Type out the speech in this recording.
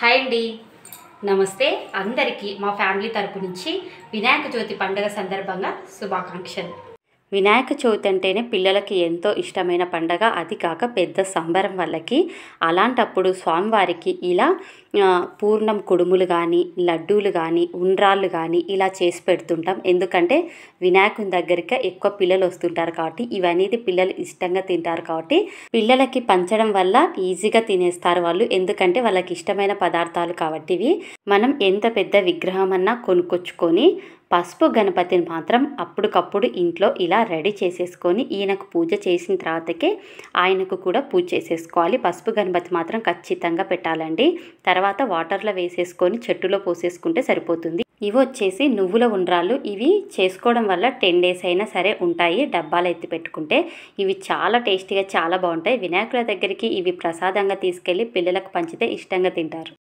Hi అండి, నమస్తే అందరికీ మా ఫ్యామిలీ తరపు నుంచి వినాయక చవితి పండుగ సందర్భంగా శుభాకాంక్షలు. వినాయక చవితి అంటేనే పిల్లలకి ఎంతో ఇష్టమైన పండగ, అది కాక పెద్ద సంబరం వాళ్ళకి. అలాంటప్పుడు స్వామివారికి ఇలా పూర్ణం కుడుములు కానీ, లడ్డూలు కానీ, ఉండ్రాళ్ళు కానీ ఇలా చేసి పెడుతుంటాం. ఎందుకంటే వినాయకుని దగ్గరికి ఎక్కువ పిల్లలు వస్తుంటారు కాబట్టి, ఇవనేది పిల్లలు ఇష్టంగా తింటారు కాబట్టి పిల్లలకి పంచడం వల్ల ఈజీగా తినేస్తారు వాళ్ళు. ఎందుకంటే వాళ్ళకి ఇష్టమైన పదార్థాలు కాబట్టి ఇవి. మనం ఎంత పెద్ద విగ్రహం అన్నా కొనుక్కొచ్చుకొని పసుపు గణపతిని మాత్రం అప్పటికప్పుడు ఇంట్లో ఇలా రెడీ చేసేసుకొని ఈయనకు పూజ చేసిన తర్వాతకే ఆయనకు కూడా పూజ చేసేసుకోవాలి. పసుపు గణపతి మాత్రం ఖచ్చితంగా పెట్టాలండి. తర్వాత వాటర్లో వేసేసుకొని చెట్టులో పోసేసుకుంటే సరిపోతుంది. ఇవి వచ్చేసి నువ్వుల ఉండ్రాళ్ళు. ఇవి చేసుకోవడం వల్ల 10 days అయినా సరే ఉంటాయి, డబ్బాలు ఎత్తి పెట్టుకుంటే. ఇవి చాలా టేస్టీగా చాలా బాగుంటాయి. వినాయకుల దగ్గరికి ఇవి ప్రసాదంగా తీసుకెళ్ళి పిల్లలకు పంచితే ఇష్టంగా తింటారు.